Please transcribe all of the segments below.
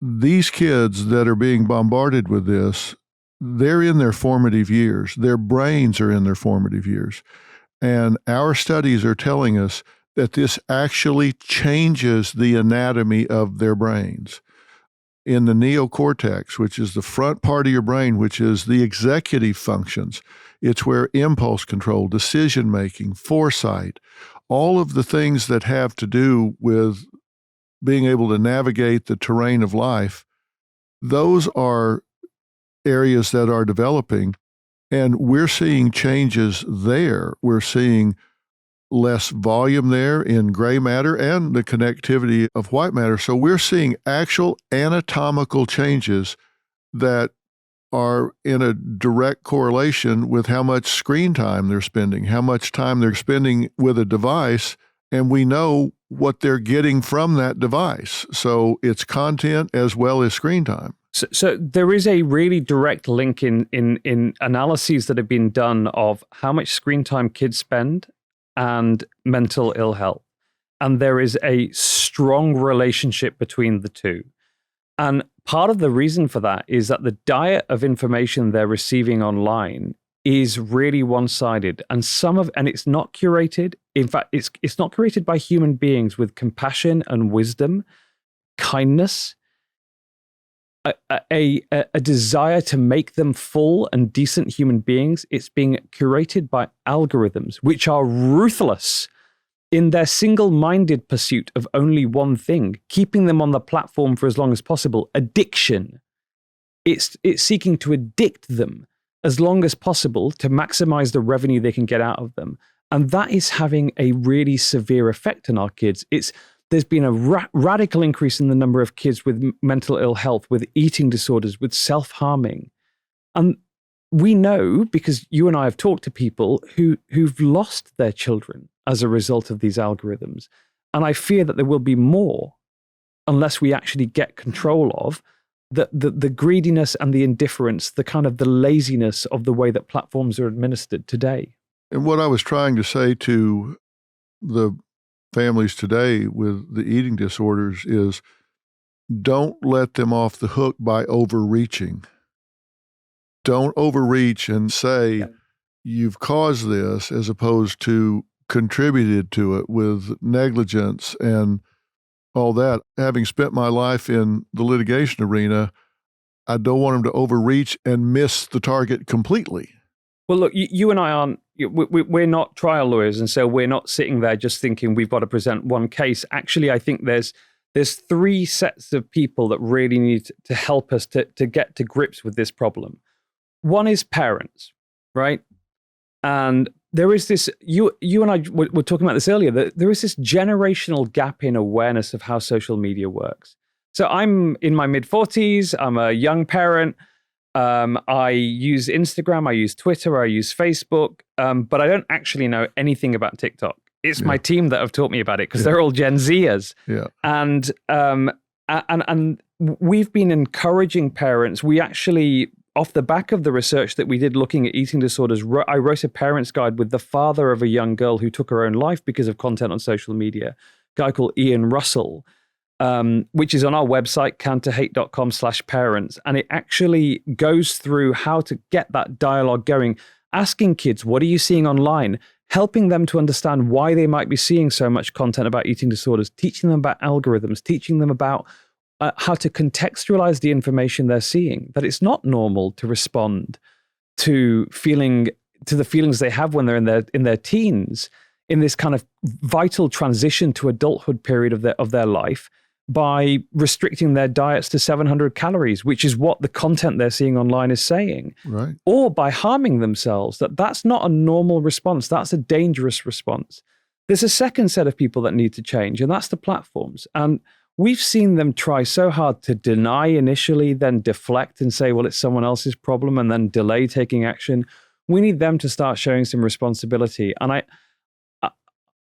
these kids that are being bombarded with this, they're in their formative years. Their brains are in their formative years. And our studies are telling us that this actually changes the anatomy of their brains. In the neocortex, which is the front part of your brain, which is the executive functions, it's where impulse control, decision-making, foresight, all of the things that have to do with being able to navigate the terrain of life, those are areas that are developing, and we're seeing changes there. We're seeing less volume there in gray matter and the connectivity of white matter. So we're seeing actual anatomical changes that are in a direct correlation with how much screen time they're spending, how much time they're spending with a device, and we know what they're getting from that device. So it's content as well as screen time. So there is a really direct link in analyses that have been done of how much screen time kids spend and mental ill health. And there is a strong relationship between the two. And part of the reason for that is that the diet of information they're receiving online is really one-sided, and it's not curated. In fact, it's not curated by human beings with compassion and wisdom, kindness, a desire to make them full and decent human beings. It's being curated by algorithms, which are ruthless in their single-minded pursuit of only one thing, keeping them on the platform for as long as possible. Addiction. It's seeking to addict them as long as possible to maximize the revenue they can get out of them. And that is having a really severe effect on our kids. There's been a radical increase in the number of kids with mental ill health, with eating disorders, with self-harming. And we know, because you and I have talked to people who've lost their children as a result of these algorithms. And I fear that there will be more unless we actually get control of the greediness and the indifference, the kind of the laziness of the way that platforms are administered today. And what I was trying to say to the families today with the eating disorders is, don't let them off the hook by overreaching. Don't overreach and say, you've caused this, as opposed to contributed to it with negligence and all that. Having spent my life in the litigation arena, I don't want them to overreach and miss the target completely. Well, look, you and I aren't, we're not trial lawyers, and so we're not sitting there just thinking we've got to present one case. Actually, I think there's three sets of people that really need to help us to get to grips with this problem. One is parents, right? And there is this, you and I were talking about this earlier, that there is this generational gap in awareness of how social media works. So I'm in my mid-40s, I'm a young parent. I use Instagram, I use Twitter, I use Facebook, but I don't actually know anything about TikTok. It's my team that have taught me about it because they're all Gen Zers. Yeah. And we've been encouraging parents. We actually, off the back of the research that we did looking at eating disorders, I wrote a parent's guide with the father of a young girl who took her own life because of content on social media, a guy called Ian Russell. Which is on our website, counterhate.com/parents. And it actually goes through how to get that dialogue going, asking kids, what are you seeing online? Helping them to understand why they might be seeing so much content about eating disorders, teaching them about algorithms, teaching them about how to contextualize the information they're seeing, that it's not normal to respond to the feelings they have when they're in their teens, in this kind of vital transition to adulthood period of their life, by restricting their diets to 700 calories, which is what the content they're seeing online is saying. Right. Or by harming themselves, that's not a normal response. That's a dangerous response. There's a second set of people that need to change, and that's the platforms. And we've seen them try so hard to deny initially, then deflect and say, well, it's someone else's problem, and then delay taking action. We need them to start showing some responsibility. And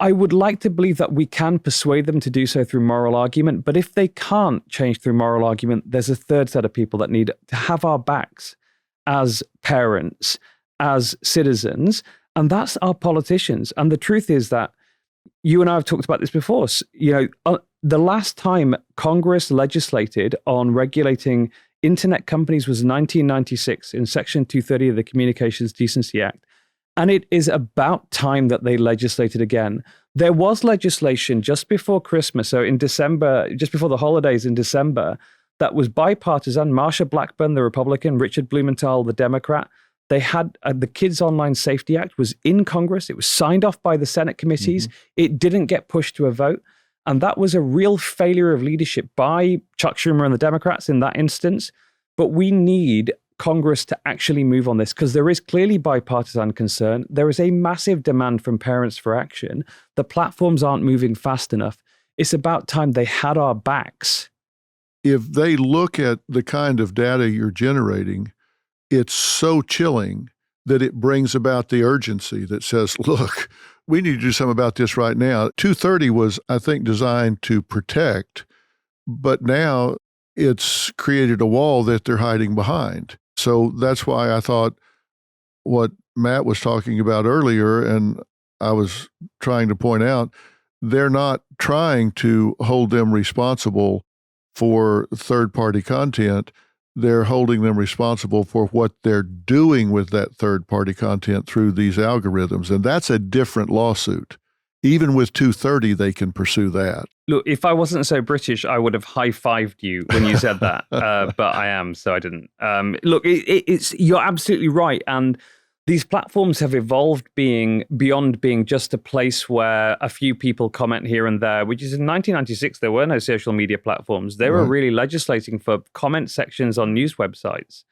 I would like to believe that we can persuade them to do so through moral argument, but if they can't change through moral argument, there's a third set of people that need to have our backs as parents, as citizens, and that's our politicians. And the truth is that You and I have talked about this before. The last time Congress legislated on regulating internet companies was 1996 in Section 230 of the Communications Decency Act. And it is about time that they legislated again. There was legislation just before Christmas, so in December, just before the holidays in December, that was bipartisan. Marsha Blackburn, the Republican, Richard Blumenthal, the Democrat. They had the Kids Online Safety Act was in Congress. It was signed off by the Senate committees. It didn't get pushed to a vote. And that was a real failure of leadership by Chuck Schumer and the Democrats in that instance. But we need Congress to actually move on this because there is clearly bipartisan concern. There is a massive demand from parents for action. The platforms aren't moving fast enough. It's about time they had our backs. If they look at the kind of data you're generating, it's so chilling that it brings about the urgency that says, look, we need to do something about this right now. 230 was, I think, designed to protect, but now it's created a wall that they're hiding behind. So that's why I thought what Matt was talking about earlier, and I was trying to point out, they're not trying to hold them responsible for third-party content. They're holding them responsible for what they're doing with that third-party content through these algorithms. And that's a different lawsuit. Even with 230, they can pursue that. Look, if I wasn't so British, I would have high-fived you when you said that. But I am, so I didn't. Look, you're absolutely right. And these platforms have evolved beyond being just a place where a few people comment here and there, which is in 1996, there were no social media platforms. They were really legislating for comment sections on news websites.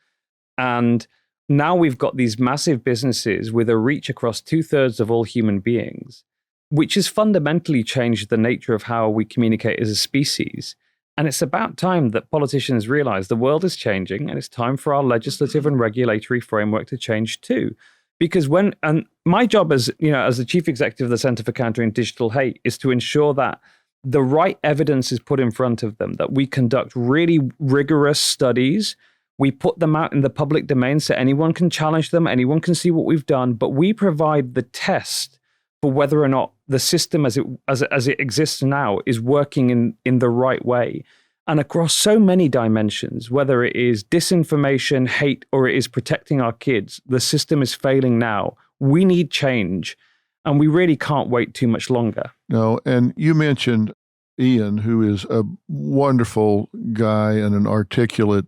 And now we've got these massive businesses with a reach across 2/3 of all human beings, which has fundamentally changed the nature of how we communicate as a species. And it's about time that politicians realize the world is changing and it's time for our legislative and regulatory framework to change too. Because and my job as the chief executive of the Center for Countering Digital Hate is to ensure that the right evidence is put in front of them, that we conduct really rigorous studies. We put them out in the public domain so anyone can challenge them, anyone can see what we've done, but we provide the test for whether or not the system as it exists now is working in the right way. And across so many dimensions, whether it is disinformation, hate, or it is protecting our kids, the system is failing now. We need change, and we really can't wait too much longer. No, and you mentioned Ian, who is a wonderful guy and an articulate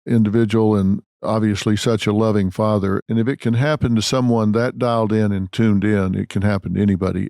individual and obviously such a loving father. And if it can happen to someone that dialed in and tuned in, it can happen to anybody.